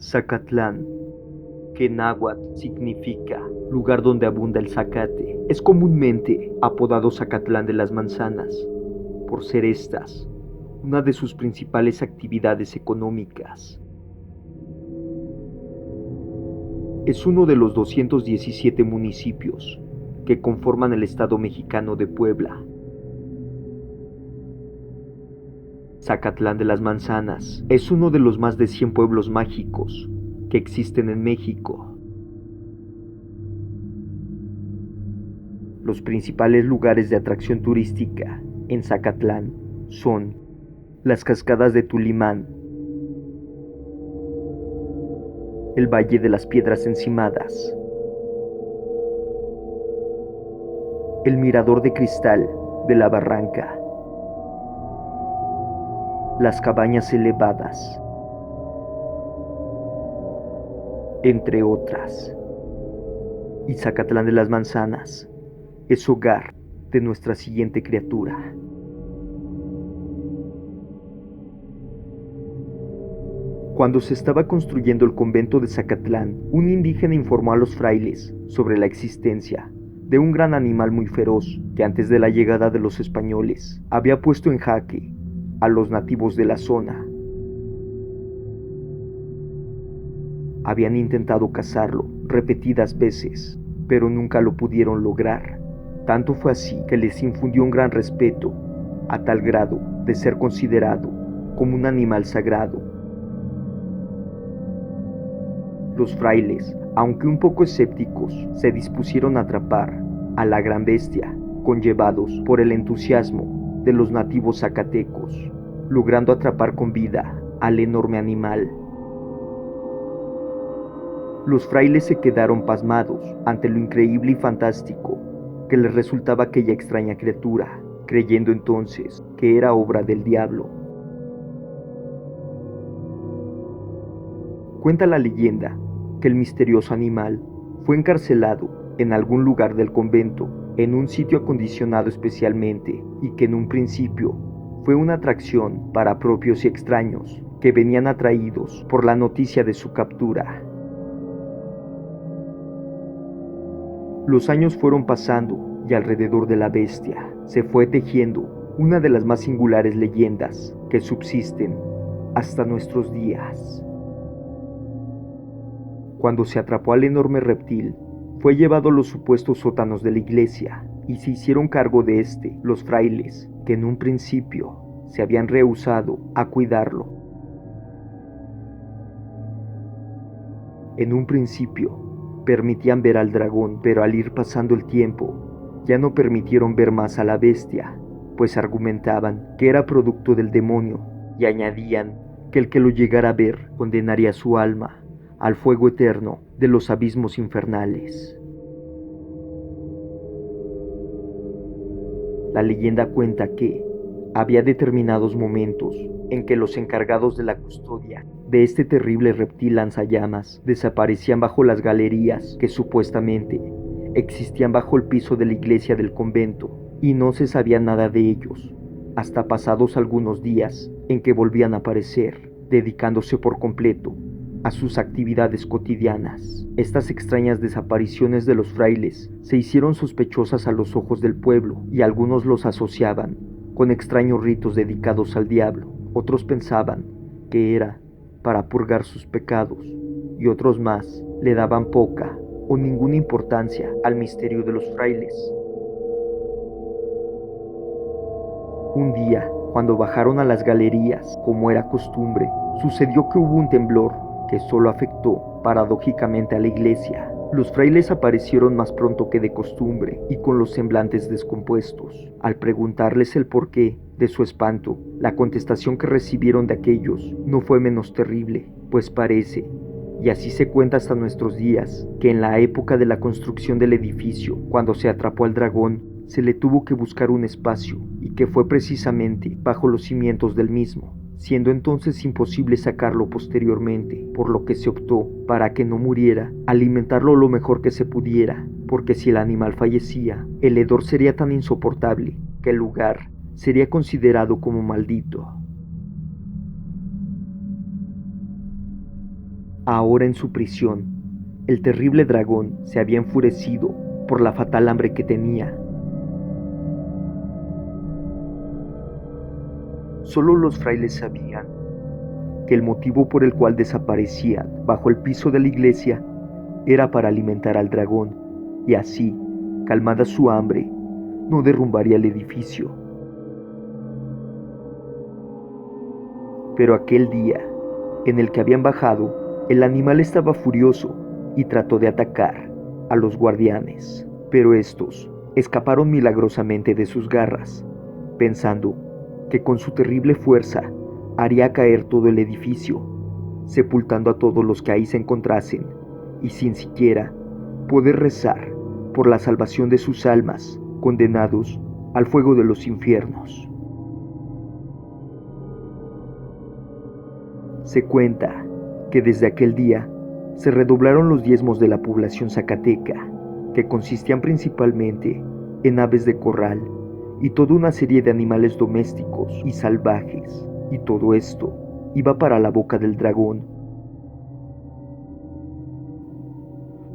Zacatlán, que en náhuatl significa lugar donde abunda el zacate, es comúnmente apodado Zacatlán de las Manzanas, por ser estas una de sus principales actividades económicas. Es uno de los 217 municipios que conforman el estado mexicano de Puebla. Zacatlán de las Manzanas es uno de los más de 100 pueblos mágicos que existen en México. Los principales lugares de atracción turística en Zacatlán son las cascadas de Tulimán, el Valle de las Piedras Encimadas, el Mirador de Cristal de la Barranca, las Cabañas Elevadas, entre otras. Y Zacatlán de las Manzanas es hogar de nuestra siguiente criatura. Cuando se estaba construyendo el convento de Zacatlán, un indígena informó a los frailes sobre la existencia de un gran animal muy feroz que antes de la llegada de los españoles había puesto en jaque a los nativos de la zona. Habían intentado cazarlo repetidas veces, pero nunca lo pudieron lograr. Tanto fue así que les infundió un gran respeto, a tal grado de ser considerado como un animal sagrado. Los frailes, aunque un poco escépticos, se dispusieron a atrapar a la gran bestia, conllevados por el entusiasmo de los nativos zacatecos, logrando atrapar con vida al enorme animal. Los frailes se quedaron pasmados ante lo increíble y fantástico que les resultaba aquella extraña criatura, creyendo entonces que era obra del diablo. Cuenta la leyenda que el misterioso animal fue encarcelado en algún lugar del convento, en un sitio acondicionado especialmente, y que en un principio fue una atracción para propios y extraños que venían atraídos por la noticia de su captura. Los años fueron pasando y alrededor de la bestia se fue tejiendo una de las más singulares leyendas que subsisten hasta nuestros días. Cuando se atrapó al enorme reptil, fue llevado a los supuestos sótanos de la iglesia y se hicieron cargo de este los frailes, que en un principio se habían rehusado a cuidarlo. En un principio permitían ver al dragón, pero al ir pasando el tiempo ya no permitieron ver más a la bestia, pues argumentaban que era producto del demonio y añadían que el que lo llegara a ver condenaría su alma al fuego eterno de los abismos infernales. La leyenda cuenta que había determinados momentos en que los encargados de la custodia de este terrible reptil lanzallamas desaparecían bajo las galerías que supuestamente existían bajo el piso de la iglesia del convento, y no se sabía nada de ellos hasta pasados algunos días en que volvían a aparecer, dedicándose por completo a sus actividades cotidianas. Estas extrañas desapariciones de los frailes se hicieron sospechosas a los ojos del pueblo, y algunos los asociaban con extraños ritos dedicados al diablo. Otros pensaban que era para purgar sus pecados, y otros más le daban poca o ninguna importancia al misterio de los frailes. Un día, cuando bajaron a las galerías, como era costumbre, sucedió que hubo un temblor que solo afectó paradójicamente a la iglesia. Los frailes aparecieron más pronto que de costumbre y con los semblantes descompuestos. Al preguntarles el porqué de su espanto, la contestación que recibieron de aquellos no fue menos terrible, pues parece, y así se cuenta hasta nuestros días, que en la época de la construcción del edificio, cuando se atrapó al dragón, se le tuvo que buscar un espacio, y que fue precisamente bajo los cimientos del mismo, siendo entonces imposible sacarlo posteriormente, por lo que se optó, para que no muriera, alimentarlo lo mejor que se pudiera, porque si el animal fallecía, el hedor sería tan insoportable que el lugar sería considerado como maldito. Ahora en su prisión, el terrible dragón se había enfurecido por la fatal hambre que tenía. Solo los frailes sabían que el motivo por el cual desaparecían bajo el piso de la iglesia era para alimentar al dragón, y así, calmada su hambre, no derrumbaría el edificio. Pero aquel día, en el que habían bajado, el animal estaba furioso y trató de atacar a los guardianes, pero estos escaparon milagrosamente de sus garras, pensando que con su terrible fuerza haría caer todo el edificio, sepultando a todos los que ahí se encontrasen, y sin siquiera poder rezar por la salvación de sus almas, condenados al fuego de los infiernos. Se cuenta que desde aquel día se redoblaron los diezmos de la población zacateca, que consistían principalmente en aves de corral y toda una serie de animales domésticos y salvajes, y todo esto iba para la boca del dragón.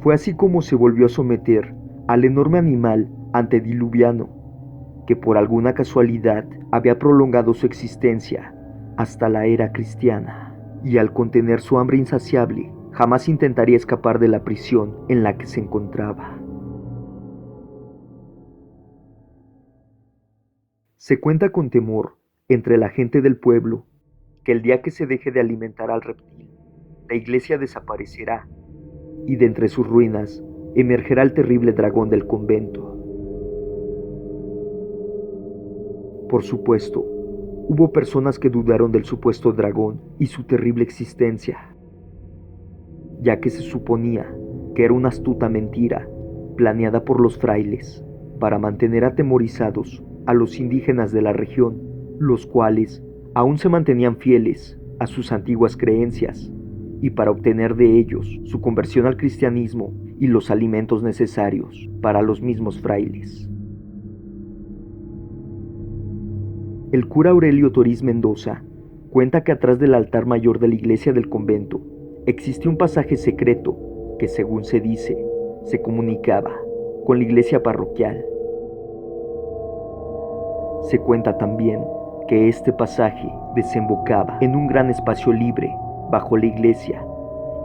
Fue así como se volvió a someter al enorme animal antediluviano, que por alguna casualidad había prolongado su existencia hasta la era cristiana, y al contener su hambre insaciable, jamás intentaría escapar de la prisión en la que se encontraba. Se cuenta con temor entre la gente del pueblo que el día que se deje de alimentar al reptil, la iglesia desaparecerá y de entre sus ruinas emergerá el terrible dragón del convento. Por supuesto, hubo personas que dudaron del supuesto dragón y su terrible existencia, ya que se suponía que era una astuta mentira planeada por los frailes para mantener atemorizados a los indígenas de la región, los cuales aún se mantenían fieles a sus antiguas creencias, y para obtener de ellos su conversión al cristianismo y los alimentos necesarios para los mismos frailes. El cura Aurelio Toriz Mendoza cuenta que atrás del altar mayor de la iglesia del convento existe un pasaje secreto que, según se dice, se comunicaba con la iglesia parroquial. Se cuenta también que este pasaje desembocaba en un gran espacio libre bajo la iglesia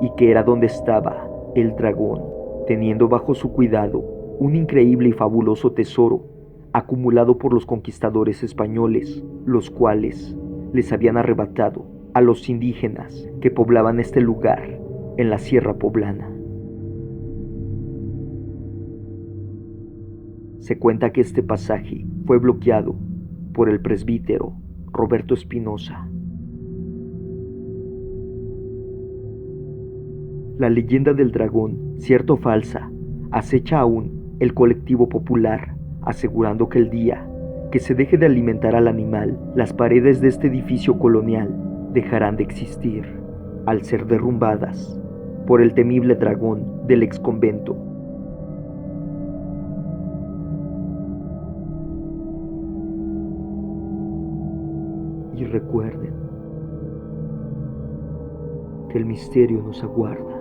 y que era donde estaba el dragón, teniendo bajo su cuidado un increíble y fabuloso tesoro acumulado por los conquistadores españoles, los cuales les habían arrebatado a los indígenas que poblaban este lugar en la Sierra Poblana. Se cuenta que este pasaje fue bloqueado por el presbítero Roberto Espinosa. La leyenda del dragón, cierto o falsa, acecha aún el colectivo popular, asegurando que el día que se deje de alimentar al animal, las paredes de este edificio colonial dejarán de existir, al ser derrumbadas por el temible dragón del exconvento. Y recuerden que el misterio nos aguarda.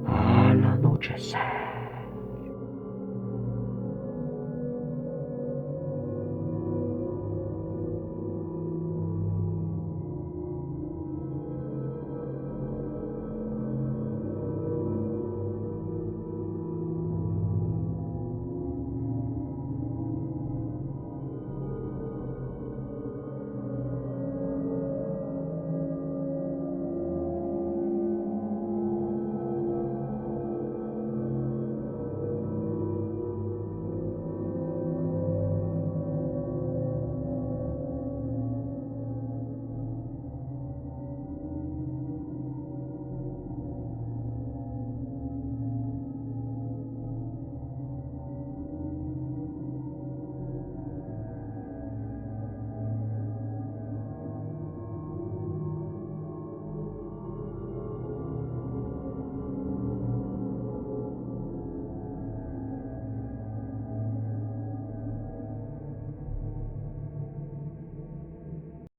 Al anochecer.